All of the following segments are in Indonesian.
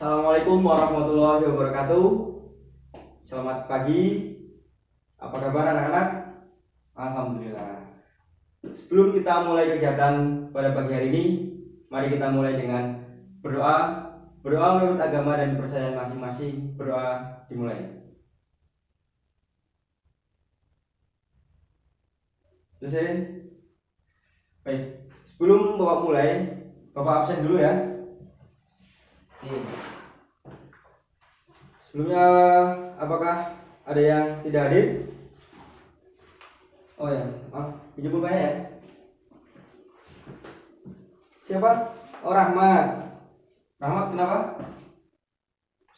Assalamualaikum warahmatullahi wabarakatuh. Selamat pagi. Apa kabar anak-anak? Alhamdulillah. Sebelum kita mulai kegiatan pada pagi hari ini, mari kita mulai dengan berdoa. Berdoa menurut agama dan kepercayaan masing-masing. Berdoa dimulai. Selesai? Baik. Sebelum Bapak mulai, Bapak absen dulu ya. Sebelumnya, apakah ada yang tidak hadir? Oh ya, pinjam pulpennya ya. Siapa? Oh, Rahmat. Rahmat kenapa?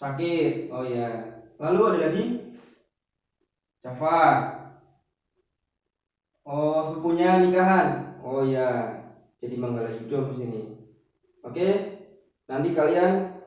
Sakit. Oh ya. Lalu ada lagi? Jafar. Oh, sepupunya nikahan. Oh ya. Jadi Manggala Yudo di sini. Oke. Nanti kalian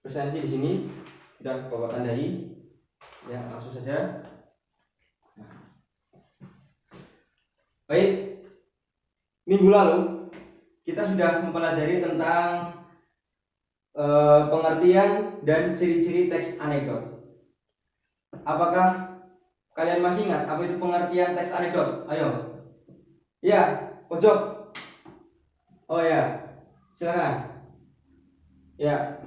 presensi di sini sudah Bapak tandai. Ya, langsung saja. Baik. Minggu lalu kita sudah mempelajari tentang pengertian dan ciri-ciri teks anekdot. Apakah kalian masih ingat apa itu pengertian teks anekdot? Ayo. Ya, pojok. Oh ya, silakan. Ya,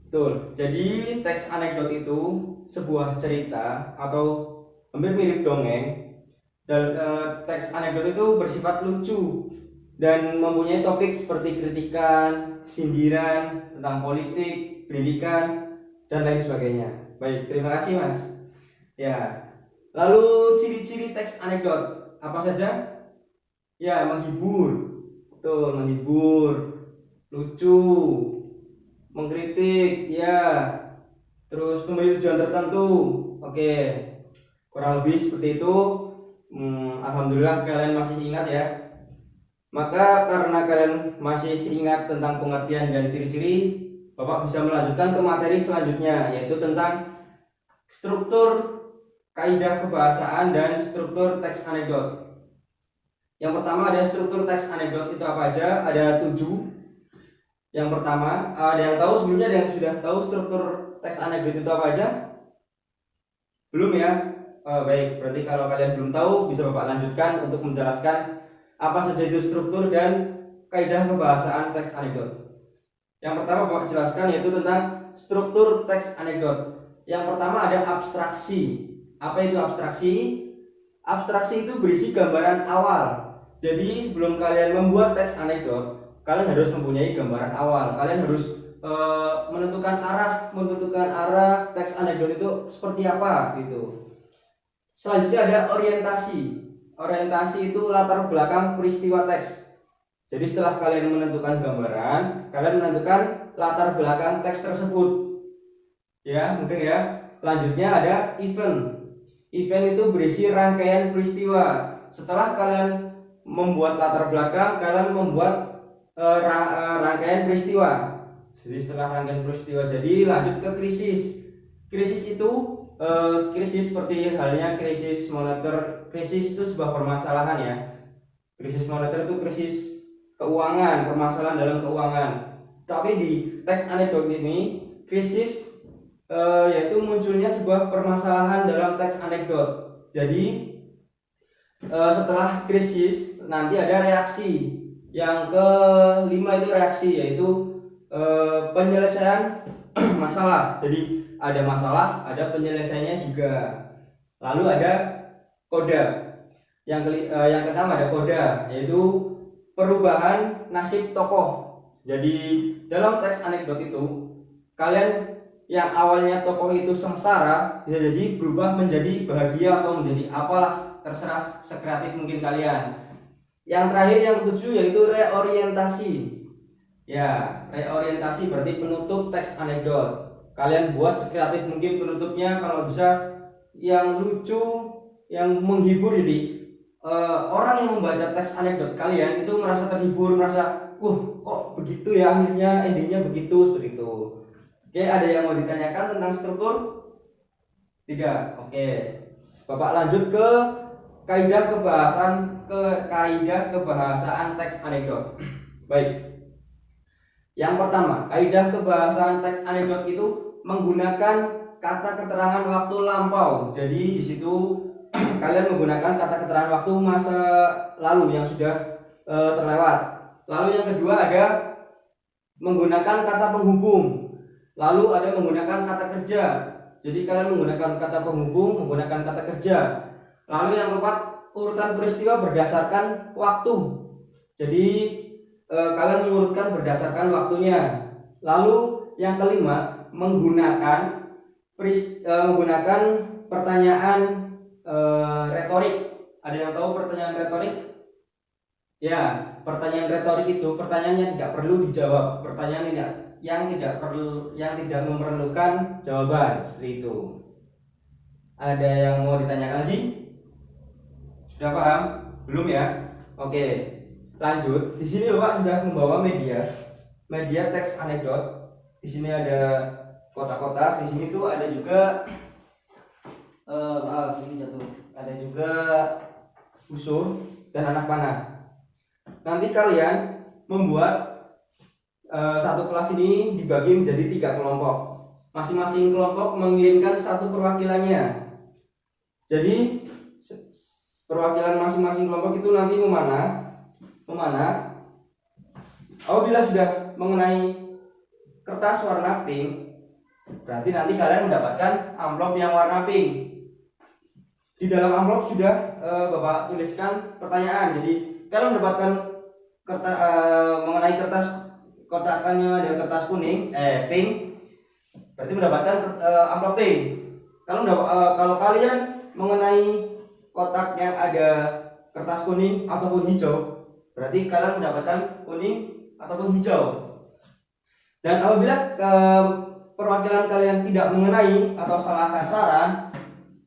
betul. Jadi teks anekdot itu sebuah cerita atau hampir mirip dongeng. Dan teks anekdot itu bersifat lucu dan mempunyai topik seperti kritikan, sindiran tentang politik, pendidikan, dan lain sebagainya. Baik, terima kasih Mas. Ya, lalu ciri-ciri teks anekdot apa saja? Ya, menghibur, betul, menghibur, lucu, mengkritik, ya, terus memiliki tujuan tertentu. Oke, kurang lebih seperti itu. Alhamdulillah kalian masih ingat ya. Maka karena kalian masih ingat tentang pengertian dan ciri-ciri, Bapak bisa melanjutkan ke materi selanjutnya, yaitu tentang struktur kaidah kebahasaan dan struktur teks anekdot. Yang pertama ada struktur teks anekdot itu apa aja? Ada 7. Yang pertama, ada yang tahu sebelumnya, ada yang sudah tahu struktur teks anekdot itu apa aja? Belum ya? Baik, berarti kalau kalian belum tahu bisa Bapak lanjutkan untuk menjelaskan apa saja itu struktur dan kaidah kebahasaan teks anekdot. Yang pertama Bapak jelaskan yaitu tentang struktur teks anekdot. Yang pertama ada abstraksi. Apa itu abstraksi? Abstraksi itu berisi gambaran awal. Jadi sebelum kalian membuat teks anekdot, kalian harus mempunyai gambaran awal. Kalian harus menentukan arah teks anekdot itu seperti apa gitu. Selanjutnya ada orientasi. Orientasi itu latar belakang peristiwa teks. Jadi setelah kalian menentukan gambaran, kalian menentukan latar belakang teks tersebut. Ya, mungkin ya. Selanjutnya ada event. Event itu berisi rangkaian peristiwa. Setelah kalian membuat latar belakang, kalian membuat rangkaian peristiwa. Jadi setelah rangkaian peristiwa jadi lanjut ke krisis. Krisis itu krisis seperti halnya krisis moneter. Krisis itu sebuah permasalahan ya. Krisis moneter itu krisis keuangan, permasalahan dalam keuangan. Tapi di teks anekdot ini krisis yaitu munculnya sebuah permasalahan dalam teks anekdot. Jadi setelah krisis nanti ada reaksi. Yang kelima itu reaksi, yaitu penyelesaian masalah. Jadi ada masalah, ada penyelesaiannya juga. Lalu ada koda. Yang keenam ada koda, yaitu perubahan nasib tokoh. Jadi dalam teks anekdot itu kalian yang awalnya tokoh itu sengsara bisa jadi berubah menjadi bahagia atau menjadi apalah, terserah sekreatif mungkin kalian. Yang terakhir yang ketujuh yaitu reorientasi. Ya, reorientasi berarti penutup teks anekdot. Kalian buat sekreatif mungkin penutupnya, kalau bisa yang lucu, yang menghibur. Jadi orang yang membaca teks anekdot kalian itu merasa terhibur, merasa kok begitu ya, akhirnya endingnya begitu, seperti itu. Oke, ada yang mau ditanyakan tentang struktur? Tidak. Oke, Bapak lanjut ke kaidah kebahasaan teks anekdot. Baik. Yang pertama, kaidah kebahasaan teks anekdot itu menggunakan kata keterangan waktu lampau. Jadi di situ kalian menggunakan kata keterangan waktu masa lalu yang sudah terlewat. Lalu yang kedua ada menggunakan kata penghubung. Lalu ada menggunakan kata kerja. Jadi kalian menggunakan kata penghubung, menggunakan kata kerja. Lalu yang keempat, urutan peristiwa berdasarkan waktu. Jadi kalian mengurutkan berdasarkan waktunya. Lalu yang kelima, menggunakan pertanyaan retorik. Ada yang tahu pertanyaan retorik? Ya, pertanyaan retorik itu pertanyaan yang tidak perlu dijawab, pertanyaan yang tidak memerlukan jawaban, seperti itu. Ada yang mau ditanyakan lagi? Sudah paham? Belum ya? Oke, lanjut. Di sini Bapak sudah membawa media teks anekdot. Di sini ada kotak-kotak. Di sini tuh ada juga ini jatuh. Ada juga busur dan anak panah. Nanti kalian membuat satu kelas ini dibagi menjadi 3 kelompok. Masing-masing kelompok mengirimkan satu perwakilannya. Jadi perwakilan masing-masing kelompok itu nanti memanah. Apabila sudah mengenai kertas warna pink, berarti nanti kalian mendapatkan amplop yang warna pink. Di dalam amplop sudah Bapak tuliskan pertanyaan. Jadi kalian mendapatkan mengenai kertas kotakannya ada kertas kuning, pink, berarti mendapatkan amplop pink. Kalau kalian mengenai kotak yang ada kertas kuning ataupun hijau, berarti kalian mendapatkan kuning ataupun hijau. Dan apabila perwakilan kalian tidak mengenai atau salah sasaran,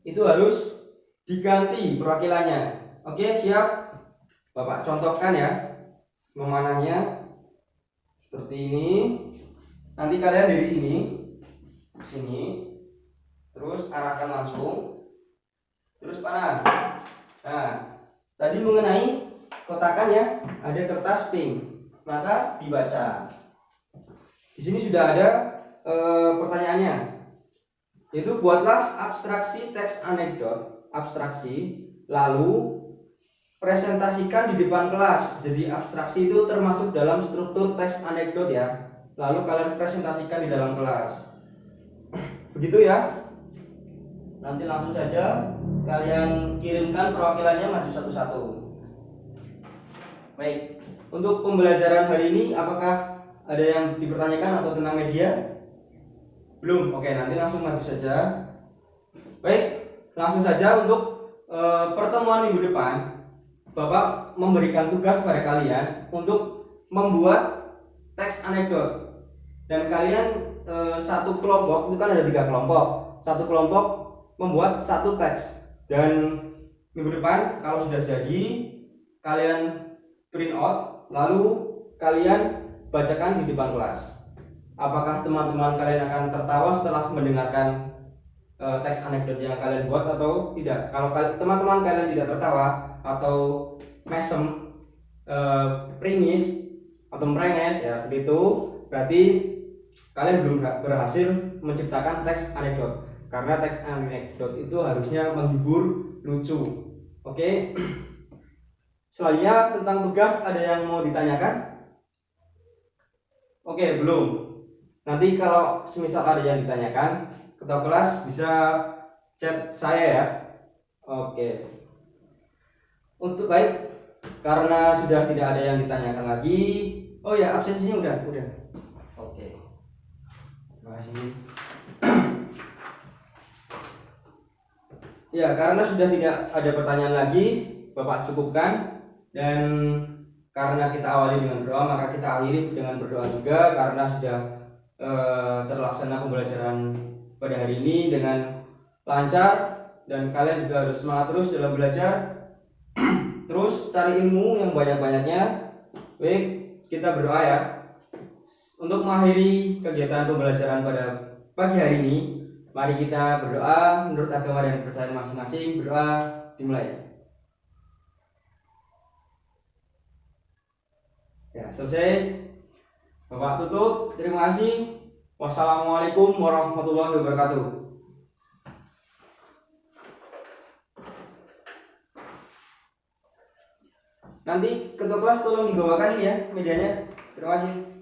itu harus diganti perwakilannya. Oke, siap? Bapak contohkan ya memanahnya seperti ini. Nanti kalian dari sini, terus arahkan langsung, terus panah. Nah, tadi mengenai kotakannya ada kertas pink, maka dibaca. Di sini sudah ada pertanyaannya, yaitu buatlah abstraksi teks anekdot, lalu presentasikan di depan kelas. Jadi abstraksi itu termasuk dalam struktur teks anekdot ya. Lalu kalian presentasikan di dalam kelas. Begitu ya. Nanti langsung saja kalian kirimkan perwakilannya maju satu-satu. Baik. Untuk pembelajaran hari ini apakah ada yang dipertanyakan atau tentang media? Belum. Oke, nanti langsung maju saja. Baik, langsung saja untuk pertemuan minggu depan. Bapak memberikan tugas pada kalian untuk membuat teks anekdot. Dan kalian satu kelompok, itu kan ada 3 kelompok. Satu kelompok membuat satu teks. Dan minggu depan kalau sudah jadi, kalian print out, lalu kalian bacakan di depan kelas. Apakah teman-teman kalian akan tertawa setelah mendengarkan teks anekdot yang kalian buat atau tidak? Kalau teman-teman kalian tidak tertawa atau mesem, pringis atau merenges ya seperti itu, berarti kalian belum berhasil menciptakan teks anekdot. Karena teks anekdot itu harusnya menghibur, lucu. Oke. Selanjutnya tentang tugas ada yang mau ditanyakan? Oke, belum. Nanti kalau semisal ada yang ditanyakan, ketua kelas bisa chat saya ya. Oke. Untuk baik, karena sudah tidak ada yang ditanyakan lagi. Oh ya, absensinya udah. Oke. Terima kasih. Ya, karena sudah tidak ada pertanyaan lagi, Bapak cukupkan. Dan karena kita awali dengan doa, maka kita akhiri dengan berdoa juga, karena sudah terlaksana pembelajaran pada hari ini dengan lancar, dan kalian juga harus semangat terus dalam belajar. Terus cari ilmu yang banyak-banyaknya. Baik, kita berdoa ya. Untuk mengakhiri kegiatan pembelajaran pada pagi hari ini, mari kita berdoa menurut agama dan kepercayaan masing-masing. Berdoa dimulai. Ya, selesai. Bapak tutup. Terima kasih. Wassalamualaikum warahmatullahi wabarakatuh. Nanti ketua kelas tolong dibawakan ini ya medianya. Terima kasih.